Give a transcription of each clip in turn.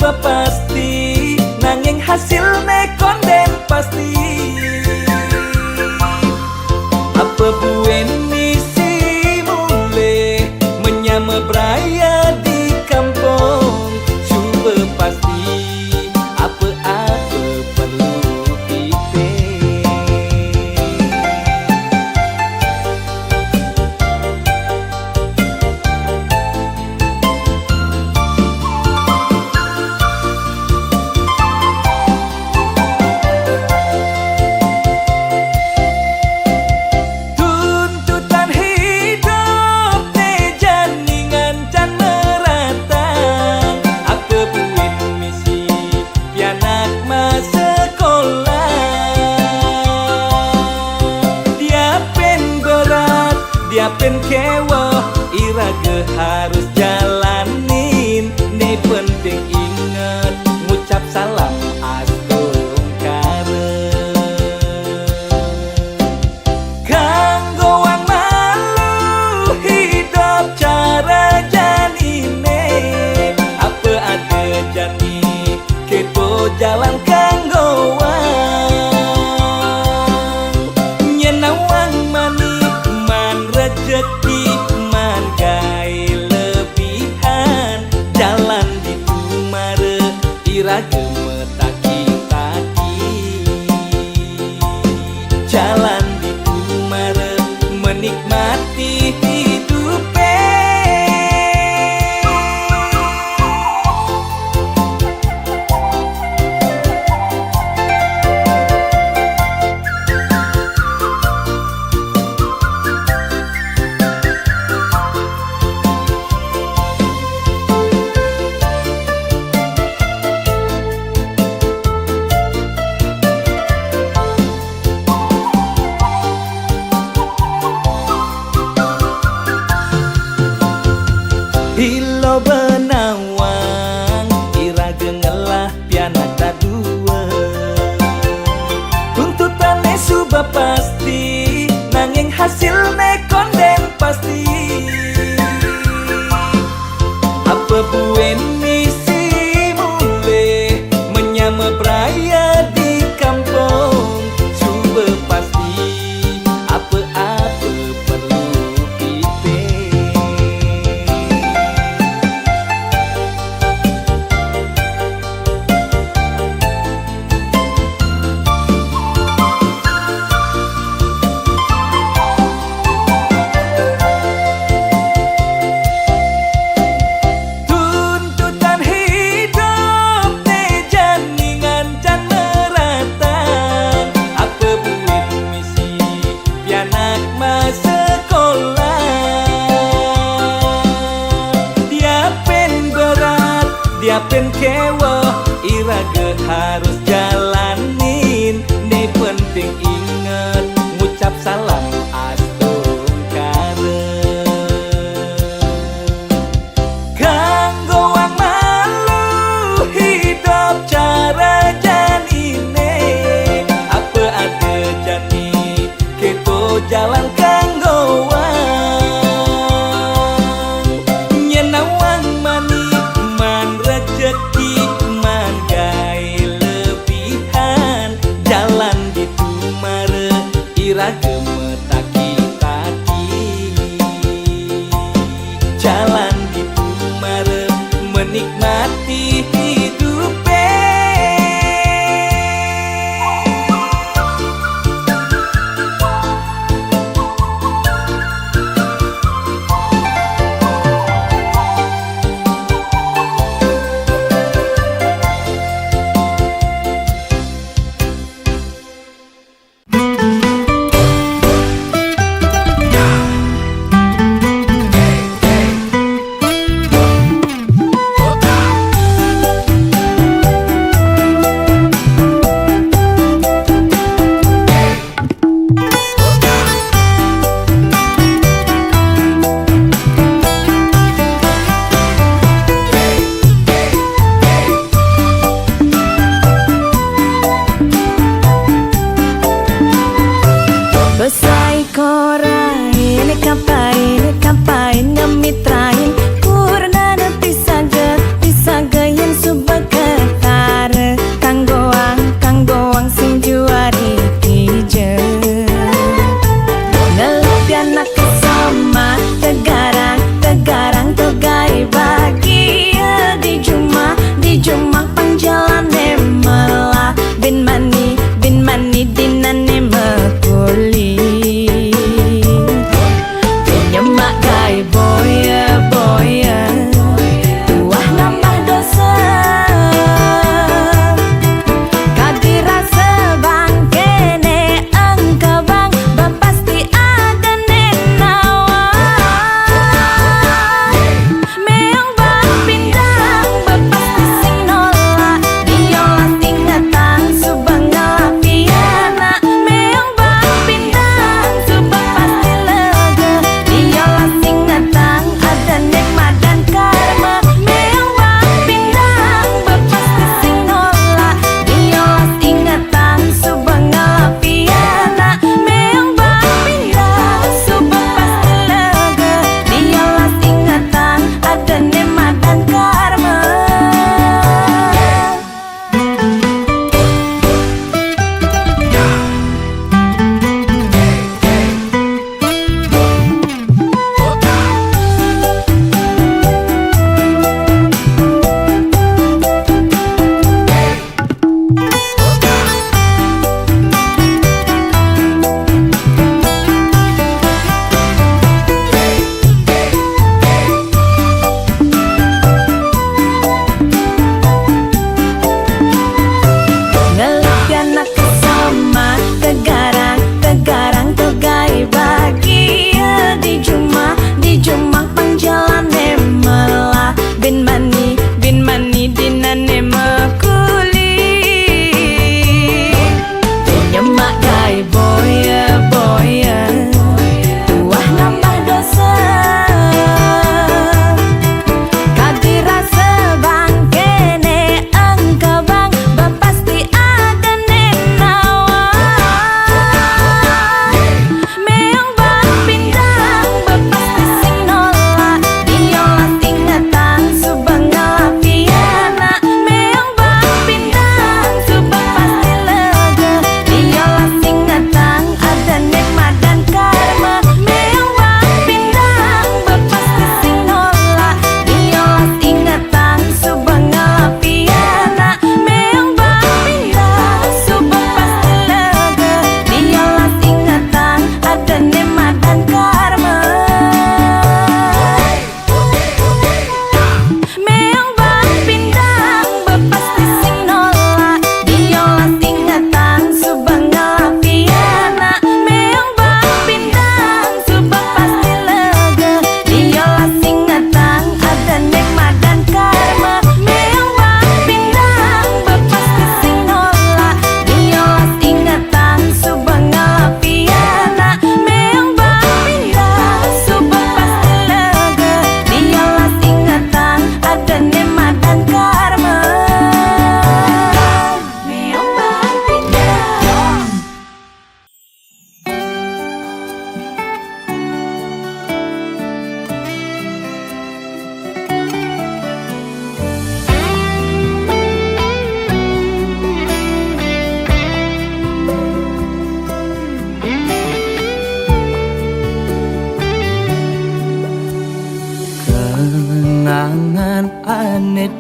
subah pasti, nanging hasilnya konden pasti. Apa buen misi mulai menyama beraya di kampung, subah pasti apa-apa perlu kita. Tuntutan hidup teh janingan can meratang, apa buit misi pianak masa sekolah. Dia pen berat, dia pen kewah, iraga harus jalanin. Nih penting inget ngucap salam astungkara. Kanggo wang malu hidup cara janine, apa ada jani kepo jalan kanggo wang. Nyenawang manik man rejeki man gai lebihan, jalan di tumare iraga metaki-taki. Jalan di tumare menikmati hidupe. Hilo benawang iraga ngelah pianak dadua. Tuntutannya subah pasti, nanging hasilnya konden pasti. Apa buen misi mulai menyama beraya di kampung, subah pasti apa-apa perlu kita. Tuntutan hidup teh janingan can meratang, apa buit misi pianak masa sekolah. Dia pen berat, dia pen kewah, iraga harus jalanin. Nih penting inget ngucap salam astungkara. Kanggo wang malu hidup cara janine, apa ada jani keto jalan kanggo wang. Nyenawang manik man rejeki man gai lebihan, jalan di tumare iraga metaki-taki. Jalan di tumare menikmati hidupe. Kapain ngamitrain purna nanti saja disagayan subaka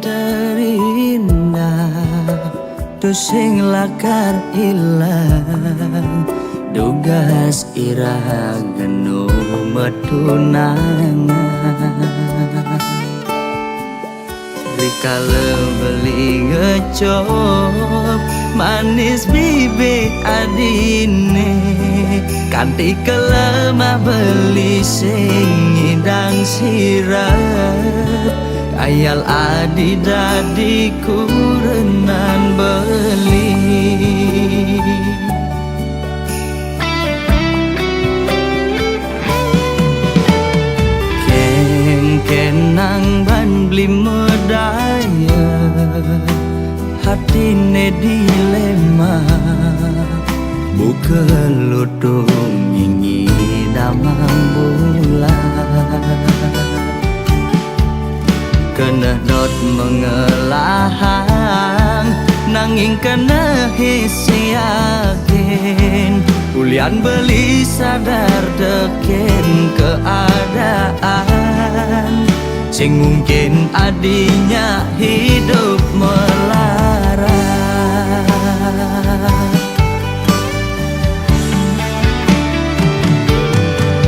terindah tu sing lakar ilang dugas irah genu metunangan rikala beli ngecop manis bibit adine kanti kelemah beli sing ngidang sirap ayal adi dadi kurenan beli kenang ban beli medaya hatine dilema buka lutung ingi damang bulan kena dot mengelahang nanging kena hisi yakin ulian beli sadar deken keadaan sing mungkin adinya hidup melarat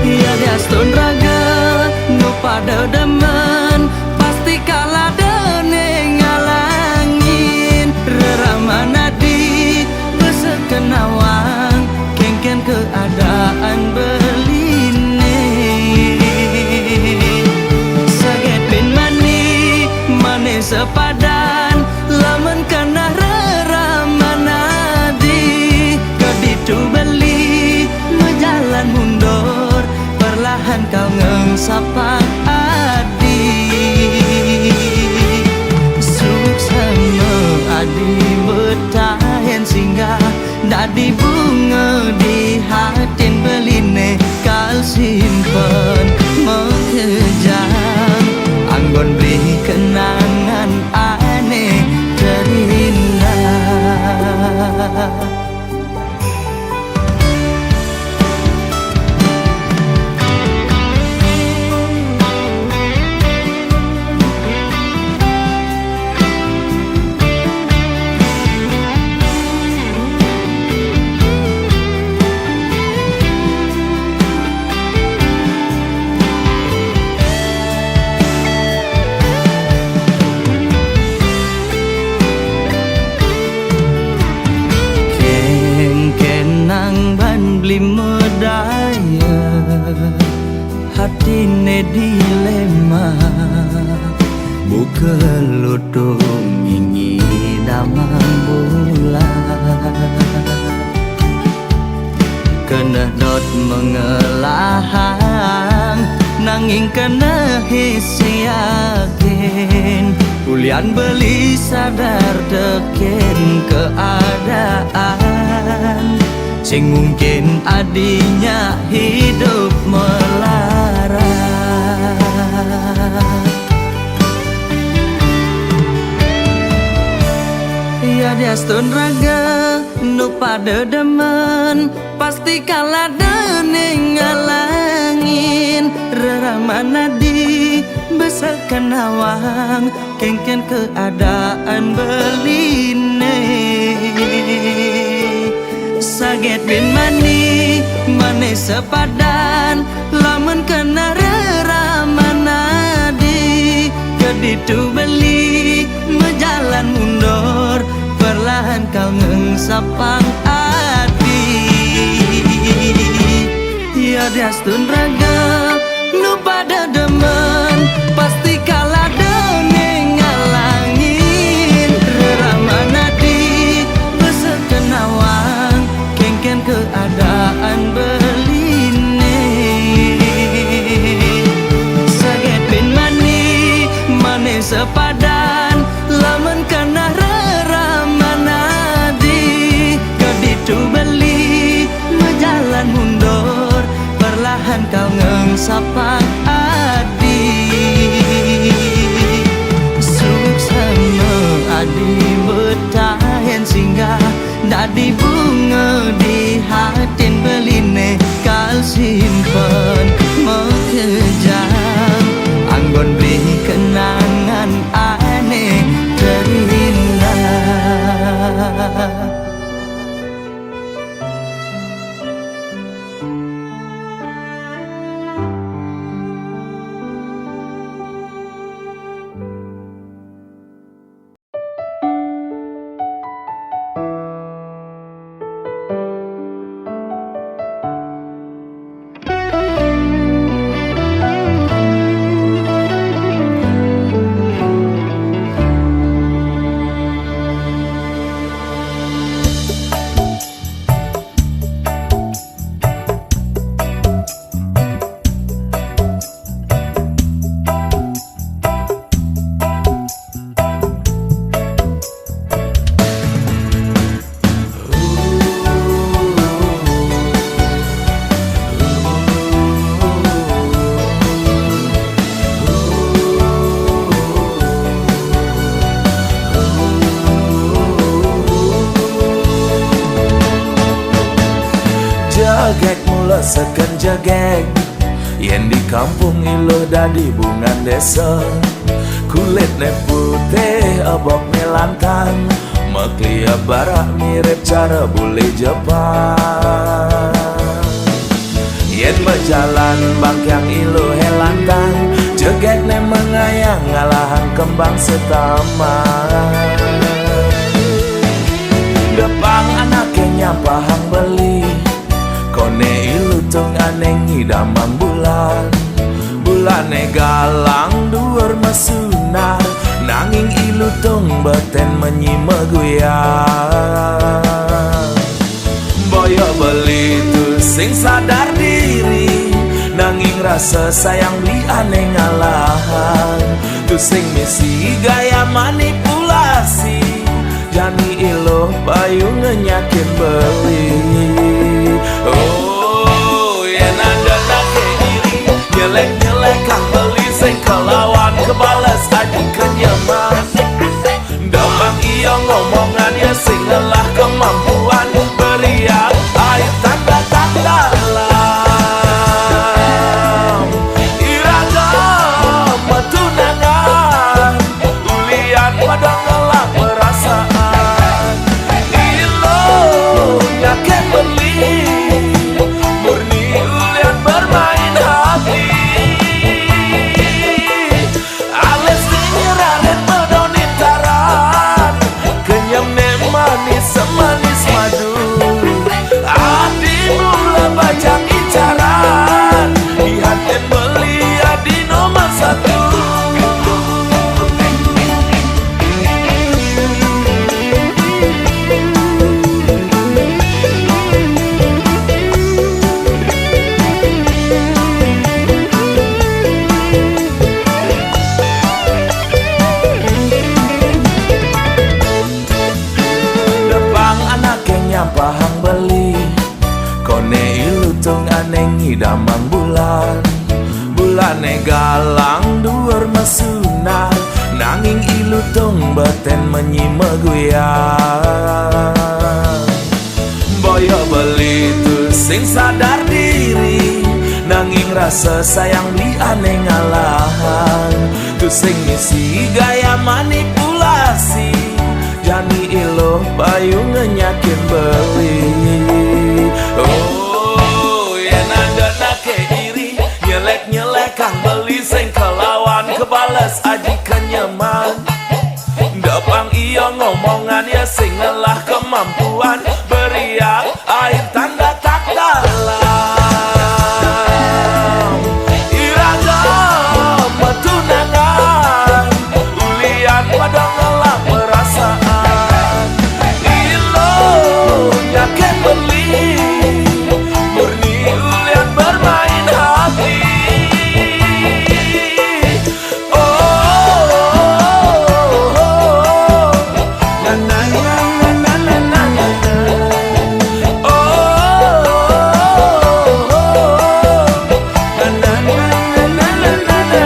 ya diastun raga nu pada demen pasti kalah dene ngalangin reramana di besekenawang kengken keadaan beline saget bin mani mane sepadan lamun kana reramana di keditu beli mejalan mundur perlahan kau ngengsapang adi suksama adi bertahan singgah dadi bunga di hatin beline kal simpen mengejam anggon beri kenangan aneh terindah beli medaya hatine dilema buka lutung ingi damang bulan kena dot mengelahang nanging kena hisi yakin ulian beli sadar deken keadaan sing mungkin adinya hidup melarat ya diastun raga nu pada demen pasti kalah dene ngalangin reramana di besakan awang kengken keadaan beline saget bin mani mane sepadan lamun kena reramana di keditu beli mejalan mundur perlahan kau ngengsapang adi ya diastun raga nu pada demen pasti kalah dene ngalangin reramana di besekenawang kengken keadaan beline saget bin mani mane sepadan lamun kana reramana di keditu beli mejalan mundur perlahan kau ngengsapang adi suksama adi bertahan singgah dadi bunga di hatin beline kal simpen mengejam anggon beri kenangan aneh seken jegeg yen di kampung ilo dadi bungan desa. Kulitnya putih abok melantang, meklia barak mirip cara bule Jepang. Yen berjalan bangkyang ilo helantang, jegek ne mengayang ngalahan kembang setaman. Depang anaknya pahang beli, kone ilu tung aneng ngidamang bulan. Bulane galang dhuwur mesunar, nanging ilu tung beten menyimeguyang. Boyo beli tu sing sadar diri, nanging rasa sayang beli aneh ngalahan. Tu sing misi gaya manipulasi, jani ilo payu ngenyakin beli. Oh, yen ada nake iri, nyelek-nyelek kang beli sing kelawan kebales adik kenyaman. Damang iya ngomongan ya sing lelah kemampuan, beriak air tanda-tanda lam. Iragam tunangan, ulian pada ngelak perasaan. Ilo nyaken beli, murni ulian bermain hati. Ales dinyerahin medonin taran, kenyam ne manis semanis madu. Adi mula baca incaran, dihatin beli adi nomor satu. Pahang beli, kone ilu tung aneng ngidamang bulan. Bulane galang dhuwur mesunar, nanging ilu tung beten menyimeguyang. Boyo beli tu sing sadar diri, nanging rasa sayang beli aneh ngalahan. Tu sing misi gaya manipulasi, jani ilo payu ngenyakin beli. Oh, yen ada nake iri, nyelek-nyelek kang beli sing kelawan kebales aji kenyaman. Dapang iyo ngomongan ya sing lelah kemampuan, beriak air tanda tak dalam. Iragam tunangan, ulian pada ngelak perasaan. Nyaken beli, murni ulian bermain hati. Oh, na na na na na na na na. Oh, na na na na na na na na.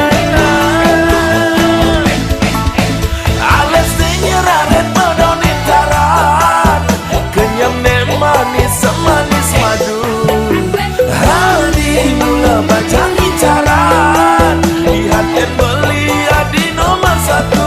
Ales dinyerahin medonin taran, kenyam ne manis semanis madu. Hari mula baca incaran, dihatin beli adi nomor satu.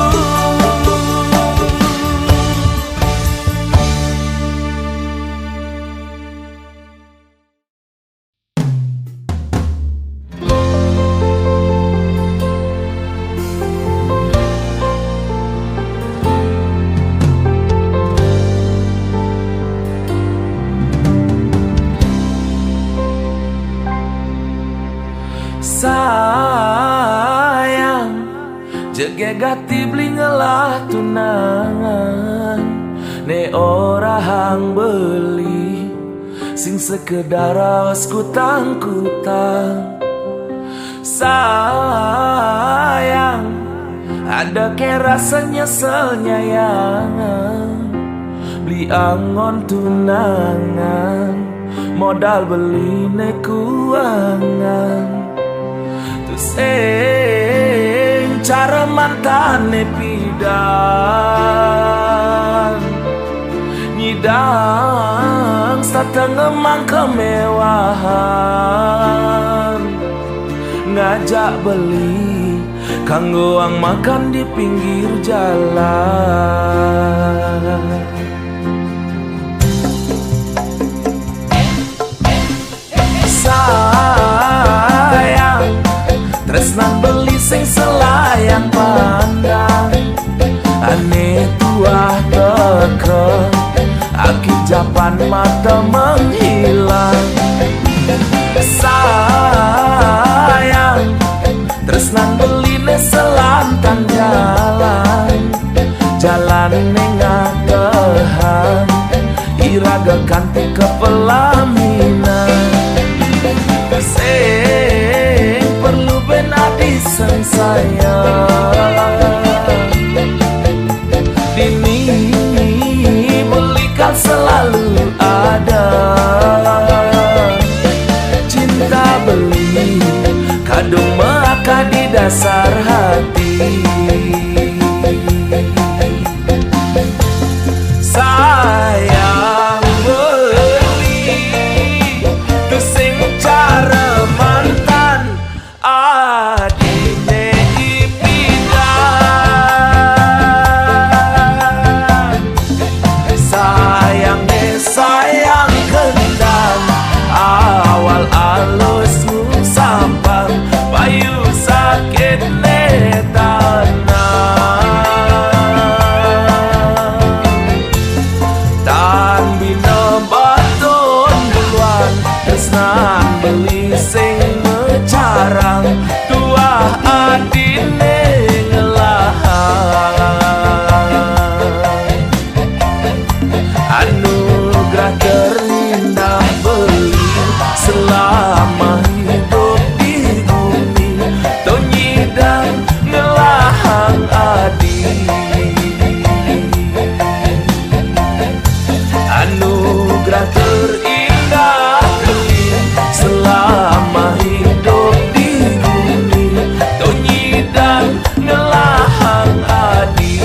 Sayang, jege gati beli ngelah tunangan, ne ora hang beli, sing sekedar awas kutang-kutang. Sayang, ada ke rasa nyesel nyayangan, beli angon tunangan, modal beli ne kuangan. Sing cara mantane pidan, nyidang satengemang kemewahan, ngajak beli kanggo ang makan di pinggir jalan. Sayang, tresnan beli sing selayang pandang, aneh tuah teke aki japan mata menghilang. Sayang, tresnan beli ne selantang jalan, jalan nengatehan iraga kanti ke pelaminan. Sing perlu benadi sang sayang, dini belikan selalu ada. Cinta beli kadung maka di dasar hati. Sayang beli tu sing cara mantan adine ipidan. Sayang kendang awal alus sampang payu sakit tan bina baton duluan tresnan beli sing mecarang tuah adine ngelahan. Anugerah terindah beli selama hidup di bumi, tonyi dan ngelahang adi. Anugerah terindah beli selama hidup di bumi, tonyi dan ngelahang adi.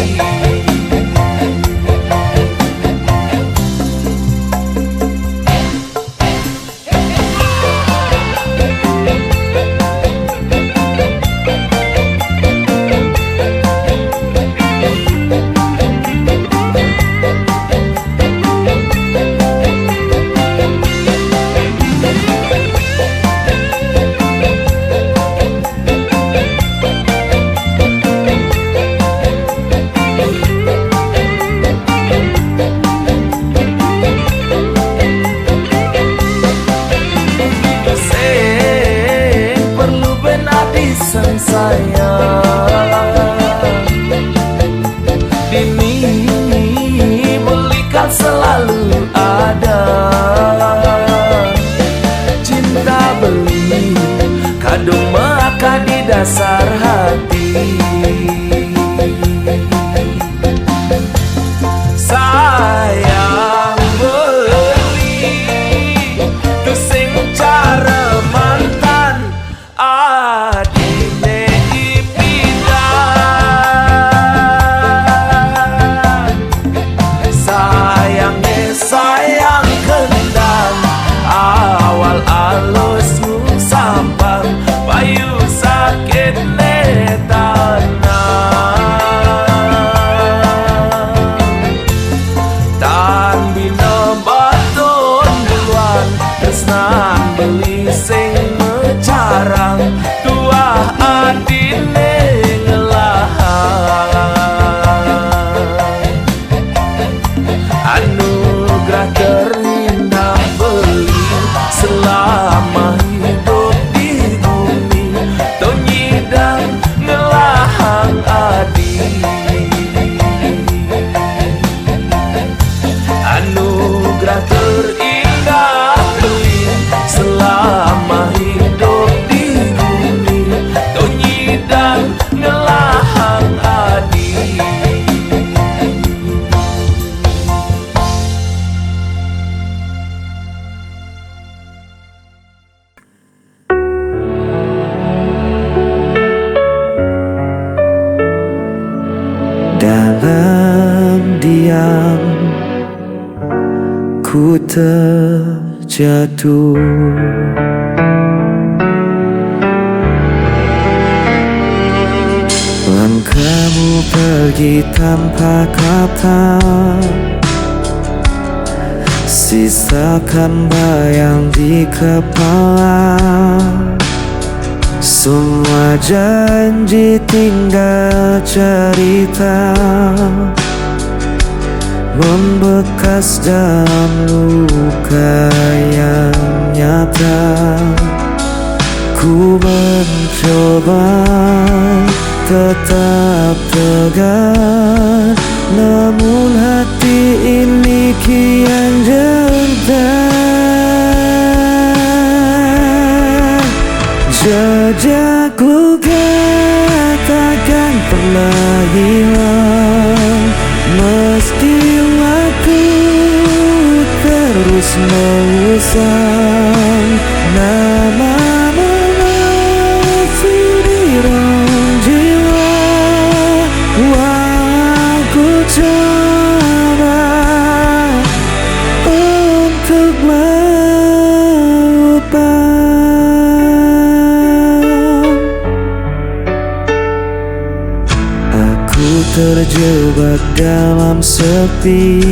Sang sayang, dini belikan selalu ada. Cinta beli kadung maka di dasar hati. Sayang beli tu sing cara mantan adine ipidan. Sayang kendang awal alus sampang payu sakit tan bina baton duluan tresnan beli sing mecarang tuah adine ngelahan. Anugerah terindah beli selama hidup di bumi, tonyi dan ngelahang adi. Anugerah terindah beli selama hidup di bumi, tonyi dan ngelahang adi. Dalam diam ku jatuh. Langkahmu pergi tanpa kata, sisakan bayang di kepala. Semua janji tinggal cerita, membekas dalam luka yang nyata. Ku mencoba tetap tegar, namun hati ini kian gentar. Jejak luka takkan pernah hilang, meski waktu terus mengusang. Namamu masih di dalam jiwa, walau ku coba untuk melupakan. Aku terjebak dalam sepi,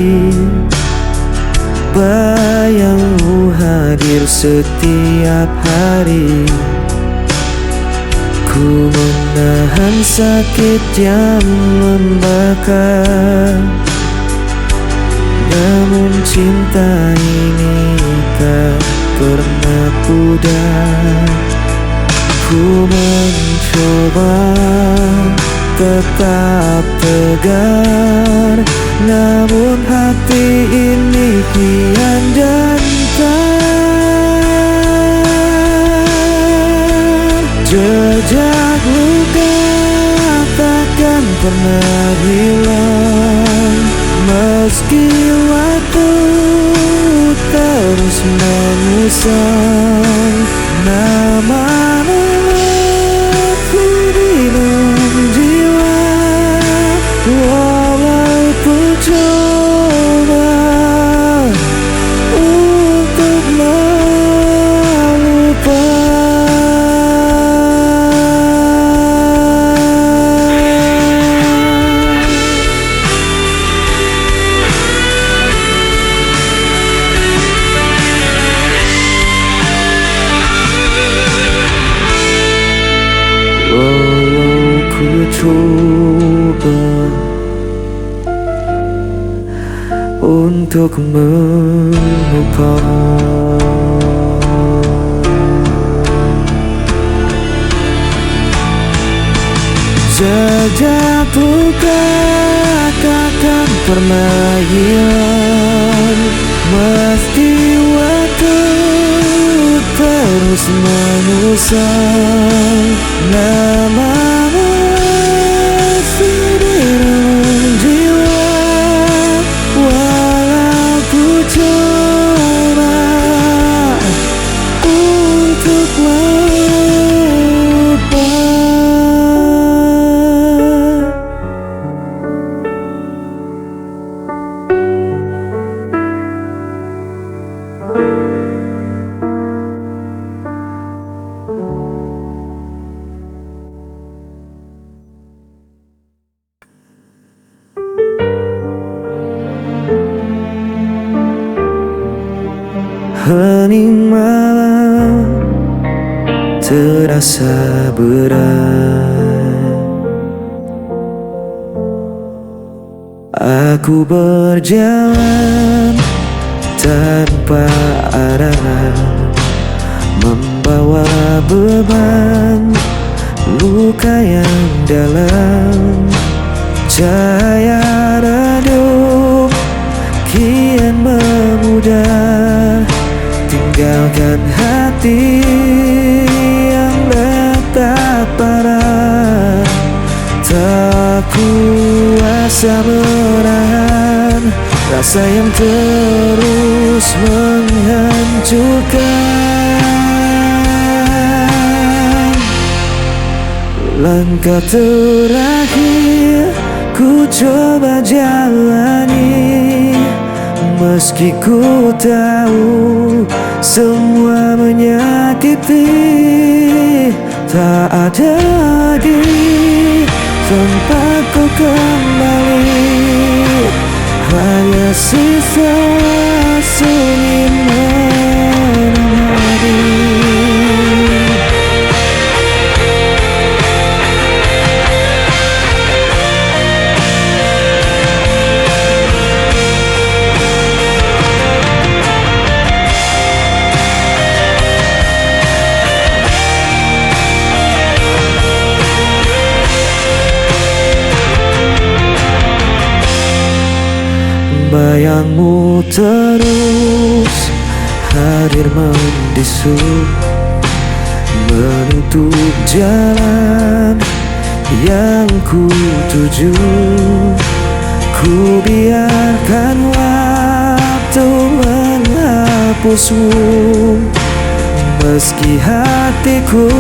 bayangmu hadir setiap hari. Ku menahan sakit yang membakar, namun cinta ini tak pernah pudar. Ku mencoba tetap tegar, namun hati ini kian gentar. Jejak luka takkan pernah hilang, meski waktu terus mengusang. Namamu masih di dalam jiwa, walau ku coba untuk melupakan. Walau ku coba untuk melupakan. Jejak luka takkan pernah hilang, meski waktu terus mengusang. Namamu masih di dalam jiwa, walau ku coba untuk melupakan. Hening malam terasa berat, aku berjalan tanpa arah, membawa beban luka yang dalam. Cahaya redup kian memudar, tinggalkan hati yang letak parah. Tak kuasa menahan rasa yang terus menghancurkan. Langkah terakhir ku coba jalani, meski ku tahu semua menyakiti. Tak ada lagi tempat kau kembali, hanya sisa sunyi menari. Bayangmu terus hadir membisu, menutup jalan yang ku tuju. Ku biarkan waktu menghapusmu, meski hatiku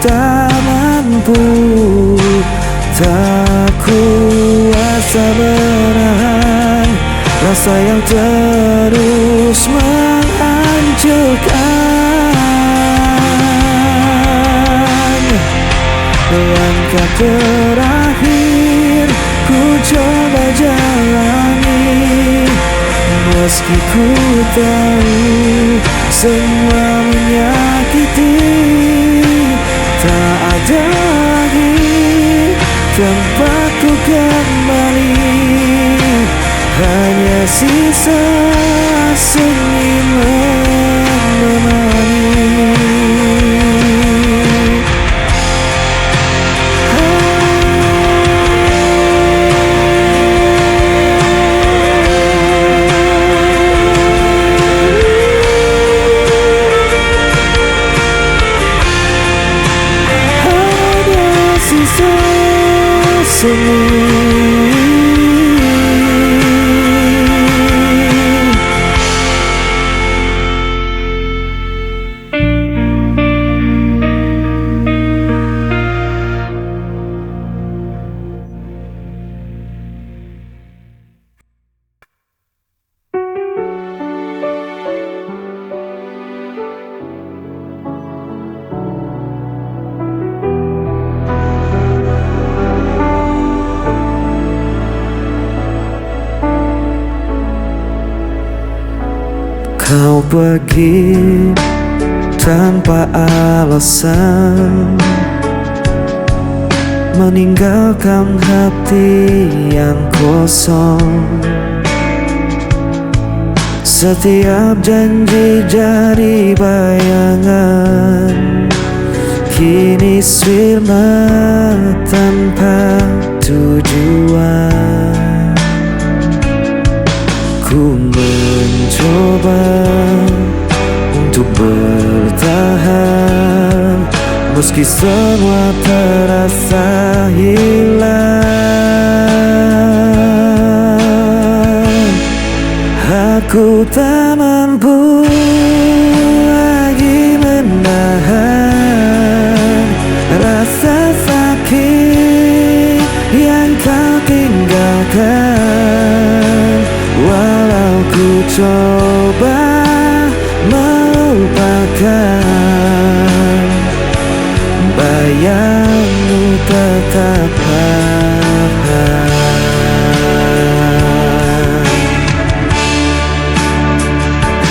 tak mampu. Tak kuasa menahan rasa yang terus menghancurkan. Langkah terakhir ku coba jalani, meski ku tahu semua menyakiti. Tak ada lagi tempat ku kembali, hanya sisa sunyi menemani. Hanya sisa sunyi. Kau pergi tanpa alasan, meninggalkan hati yang kosong. Setiap janji jadi bayangan, kini sirna tanpa tujuan. Ku mencoba untuk bertahan, meski semua terasa hilang. Aku tak mampu lagi menahan rasa sakit yang kau tinggalkan. Walau ku coba melupakan, bayangmu tetap ada.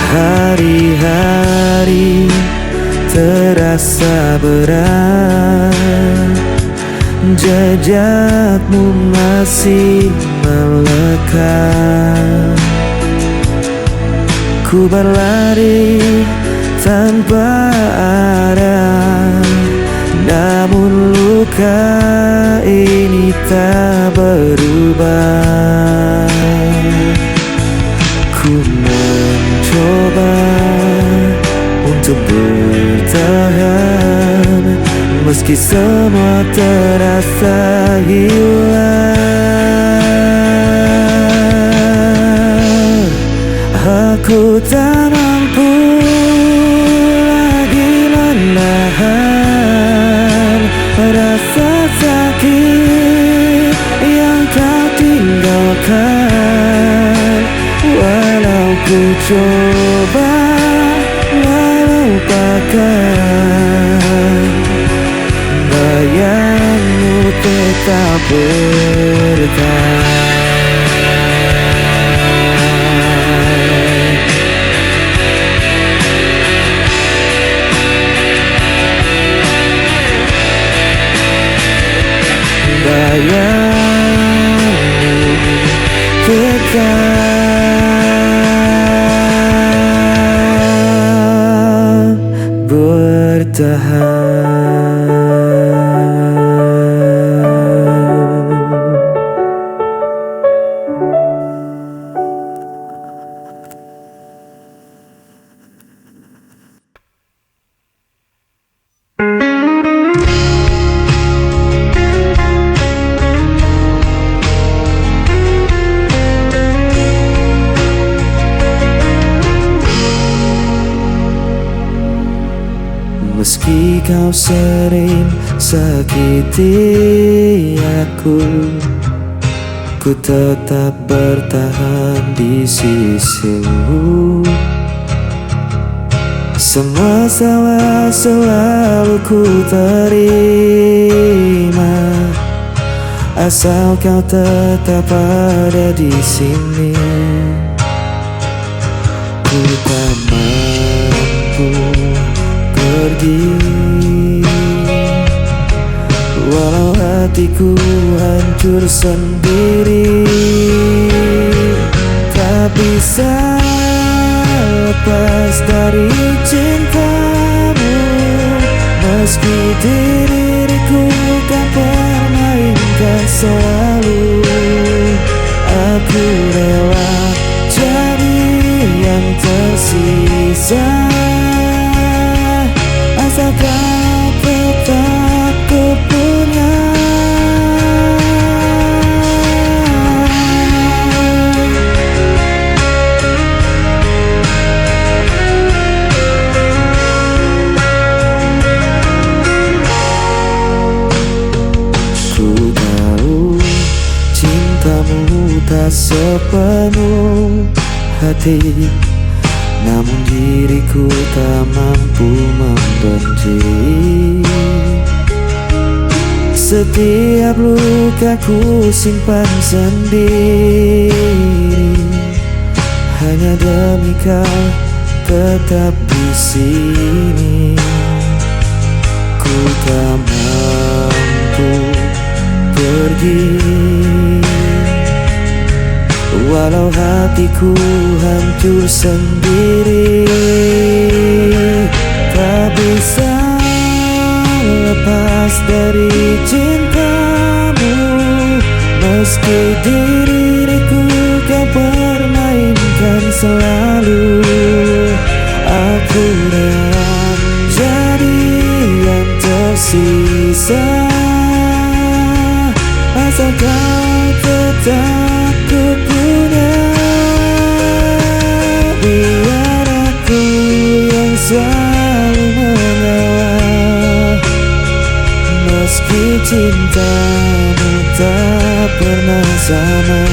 Hari-hari terasa berat, jejakmu masih melekat. Ku berlari tanpa arah, namun luka ini tak berubah. Ku mencoba untuk bertahan, meski semua terasa hilang. Aku tak mampu lagi menahan rasa sakit yang kau tinggalkan. Walau ku coba lupakan, bayangmu tetap bertahan. Bayangmu tetap bertahan. Meski kau sering sakiti aku, ku tetap bertahan di sisimu. Semua salah selalu ku terima, asal kau tetap ada di sini. Ku tak mampu pergi, walau hatiku hancur sendiri. Tak bisa lepas dari cintamu, meski diriku kan permainkan selalu. Aku rela jadi yang tersisa, asal kau tetap ku punya. Ku tahu cintamu tak sepenuh hati, namun diriku tak mampu membenci. Setiap luka ku simpan sendiri, hanya demi kau tetap di sini. Ku tak mampu pergi, walau hatiku hancur sendiri. Tak bisa lepas dari cintamu, meski diriku kau permainkan selalu. Aku rela jadi yang tersisa, asal kau tetap ku punya. Biar aku yang selalu mengalah, meski cintamu tak pernah sama.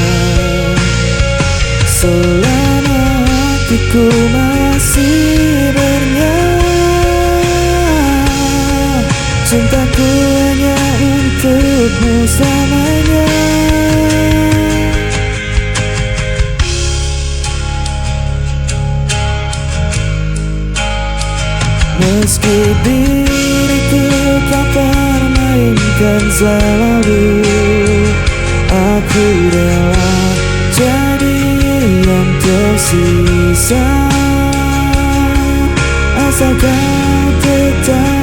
Selama hatiku masih bernyawa, cintaku hanya untukmu selamanya. Meski diriku kau permainkan selalu, aku rela jadi yang tersisa, asal kau tetap